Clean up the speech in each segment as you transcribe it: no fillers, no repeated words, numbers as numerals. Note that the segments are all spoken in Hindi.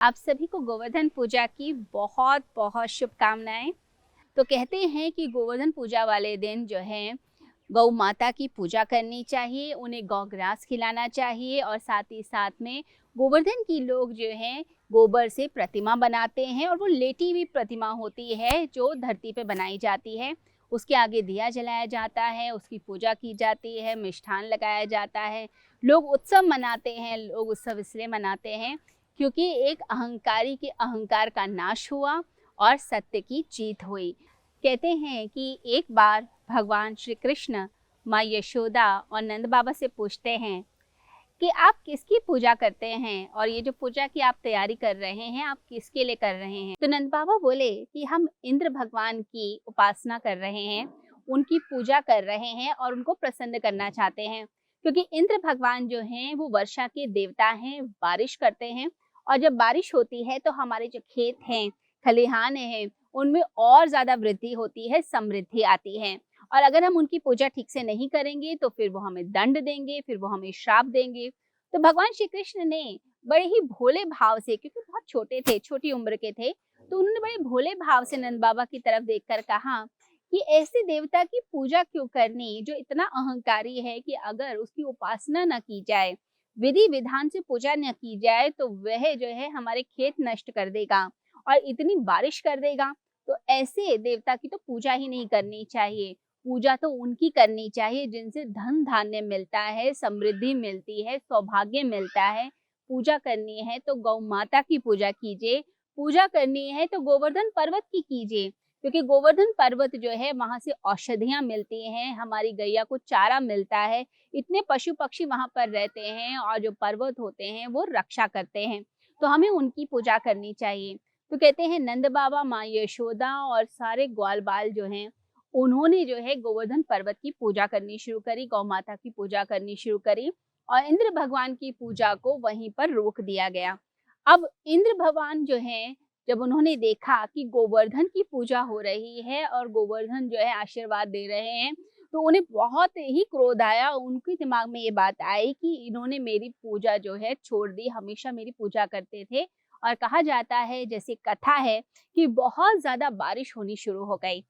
आप सभी को गोवर्धन पूजा की बहुत बहुत शुभकामनाएं। तो कहते हैं कि गोवर्धन पूजा वाले दिन जो है गौ माता की पूजा करनी चाहिए, उन्हें गौग्रास खिलाना चाहिए और साथ ही साथ में गोवर्धन की लोग जो हैं गोबर से प्रतिमा बनाते हैं और वो लेटी हुई प्रतिमा होती है जो धरती पे बनाई जाती है। उसके आगे दिया जलाया जाता है, उसकी पूजा की जाती है, मिष्ठान लगाया जाता है। लोग उत्सव मनाते हैं। लोग उत्सव इसलिए मनाते हैं क्योंकि एक अहंकारी के अहंकार का नाश हुआ और सत्य की जीत हुई। कहते हैं कि एक बार भगवान श्री कृष्ण माँ यशोदा और नंद बाबा से पूछते हैं कि आप किसकी पूजा करते हैं और ये जो पूजा की आप तैयारी कर रहे हैं आप किसके लिए कर रहे हैं। तो नंद बाबा बोले कि हम इंद्र भगवान की उपासना कर रहे हैं, उनकी पूजा कर रहे हैं और उनको प्रसन्न करना चाहते हैं, क्योंकि इंद्र भगवान जो हैं वो वर्षा के देवता हैं, बारिश करते हैं। और जब बारिश होती है तो हमारे जो खेत हैं, खलिहान हैं, उनमें और ज्यादा वृद्धि होती है, समृद्धि आती है। और अगर हम उनकी पूजा ठीक से नहीं करेंगे तो फिर वो हमें दंड देंगे, फिर वो हमें श्राप देंगे। तो भगवान श्री कृष्ण ने बड़े ही भोले भाव से, क्योंकि बहुत छोटे थे, छोटी उम्र के थे, तो उन्होंने बड़े भोले भाव से नंद बाबा की तरफ देखकर कहा कि ऐसे देवता की पूजा क्यों करनी जो इतना अहंकारी है कि अगर उसकी उपासना न की जाए, विधि विधान से पूजा न की जाए तो वह जो है हमारे खेत नष्ट कर देगा और इतनी बारिश कर देगा। तो ऐसे देवता की तो पूजा ही नहीं करनी चाहिए। पूजा तो उनकी करनी चाहिए जिनसे धन धान्य मिलता है, समृद्धि मिलती है, सौभाग्य मिलता है। पूजा करनी है तो गौ माता की पूजा कीजिए, पूजा करनी है तो गोवर्धन पर्वत की कीजिए, क्योंकि गोवर्धन पर्वत जो है वहां से औषधियां मिलती हैं, हमारी गैया को चारा मिलता है। इतने पशु पक्षी वहां पर रहते हैं और जो पर्वत होते हैं वो रक्षा करते हैं, तो हमें उनकी पूजा करनी चाहिए। तो कहते हैं नंद बाबा, माँ यशोदा और सारे ग्वाल बाल जो हैं उन्होंने जो है गोवर्धन पर्वत की पूजा करनी शुरू करी, गौ माता की पूजा करनी शुरू करी और इंद्र भगवान की पूजा को वहीं पर रोक दिया गया। अब इंद्र भगवान जो है, जब उन्होंने देखा कि गोवर्धन की पूजा हो रही है और गोवर्धन जो है आशीर्वाद दे रहे हैं, तो उन्हें बहुत ही क्रोध आया। उनके दिमाग में ये बात आई कि इन्होंने मेरी पूजा जो है छोड़ दी, हमेशा मेरी पूजा करते थे। और कहा जाता है, जैसे कथा है, कि बहुत ज्यादा बारिश होनी शुरू हो गई।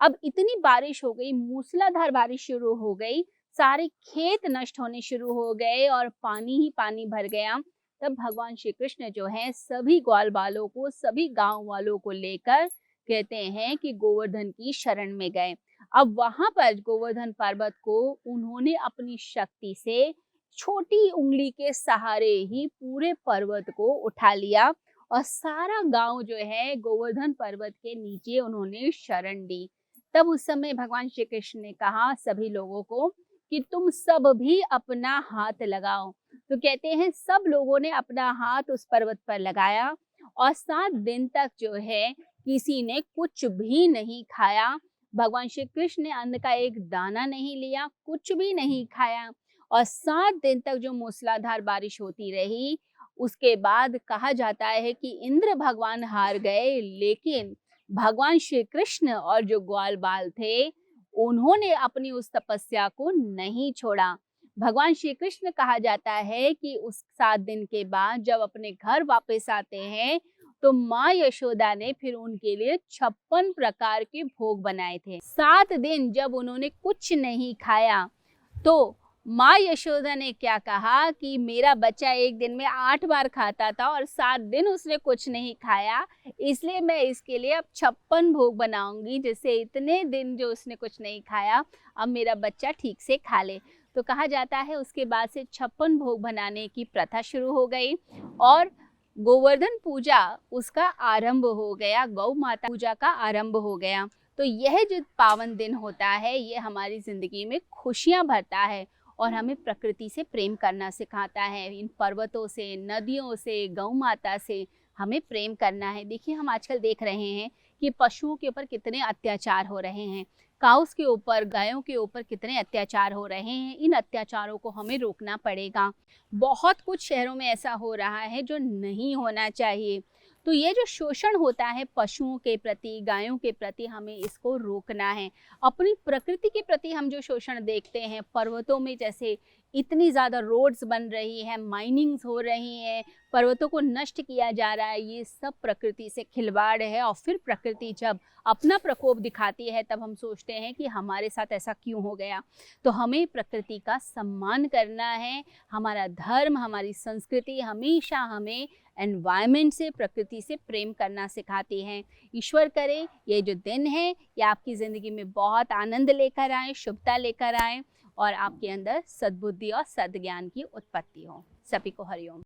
अब इतनी बारिश हो गई, मूसलाधार बारिश शुरू हो गई, सारे खेत नष्ट होने शुरू हो गए और पानी ही पानी भर गया। तब भगवान श्री कृष्ण जो है सभी ग्वाल बालों को, सभी गांव वालों को लेकर कहते हैं कि गोवर्धन की शरण में गए। अब वहां पर गोवर्धन पर्वत को उन्होंने अपनी शक्ति से छोटी उंगली के सहारे ही पूरे पर्वत को उठा लिया और सारा गांव जो है गोवर्धन पर्वत के नीचे उन्होंने शरण दी। तब उस समय भगवान श्री कृष्ण ने कहा सभी लोगों को कि तुम सब भी अपना हाथ लगाओ। तो कहते हैं सब लोगों ने अपना हाथ उस पर्वत पर लगाया और 7 दिन तक जो है किसी ने कुछ भी नहीं खाया। भगवान श्री कृष्ण ने अन्न का एक दाना नहीं लिया, कुछ भी नहीं खाया और 7 दिन तक जो मूसलाधार बारिश होती रही। उसके बाद कहा जाता है कि इंद्र भगवान हार गए, लेकिन भगवान श्री कृष्ण और जो ग्वाल बाल थे उन्होंने अपनी उस तपस्या को नहीं छोड़ा। भगवान श्री कृष्ण कहा जाता है कि उस 7 दिन के बाद जब अपने घर वापस आते हैं तो माँ यशोदा ने फिर उनके लिए 56 प्रकार के भोग बनाए थे। 7 दिन जब उन्होंने कुछ नहीं खाया तो माँ यशोदा ने क्या कहा कि मेरा बच्चा एक दिन में 8 बार खाता था और 7 दिन उसने कुछ नहीं खाया, इसलिए मैं इसके लिए अब 56 भोग बनाऊंगी, जिससे इतने दिन जो उसने कुछ नहीं खाया अब मेरा बच्चा ठीक से खा ले। तो कहा जाता है उसके बाद से 56 भोग बनाने की प्रथा शुरू हो गई और गोवर्धन पूजा उसका आरंभ हो गया, गौ माता पूजा का आरंभ हो गया। तो यह जो पावन दिन होता है ये हमारी जिंदगी में खुशियां भरता है और हमें प्रकृति से प्रेम करना सिखाता है। इन पर्वतों से, नदियों से, गौ माता से हमें प्रेम करना है। देखिए हम आजकल देख रहे हैं कि पशुओं के ऊपर कितने अत्याचार हो रहे हैं, काउस के ऊपर, गायों के ऊपर कितने अत्याचार हो रहे हैं। इन अत्याचारों को हमें रोकना पड़ेगा। बहुत कुछ शहरों में ऐसा हो रहा है जो नहीं होना चाहिए। तो ये जो शोषण होता है पशुओं के प्रति, गायों के प्रति, हमें इसको रोकना है। अपनी प्रकृति के प्रति हम जो शोषण देखते हैं, पर्वतों में जैसे इतनी ज़्यादा रोड्स बन रही हैं, माइनिंग्स हो रही हैं, पर्वतों को नष्ट किया जा रहा है, ये सब प्रकृति से खिलवाड़ है। और फिर प्रकृति जब अपना प्रकोप दिखाती है तब हम सोचते हैं कि हमारे साथ ऐसा क्यों हो गया। तो हमें प्रकृति का सम्मान करना है। हमारा धर्म, हमारी संस्कृति हमेशा हमें एनवायरनमेंट से, प्रकृति से प्रेम करना सिखाती हैं। ईश्वर करे ये जो दिन है ये आपकी ज़िंदगी में बहुत आनंद लेकर आए, शुभता लेकर आए और आपके अंदर सद्बुद्धि और सद्ज्ञान की उत्पत्ति हो। सभी को हरिओम।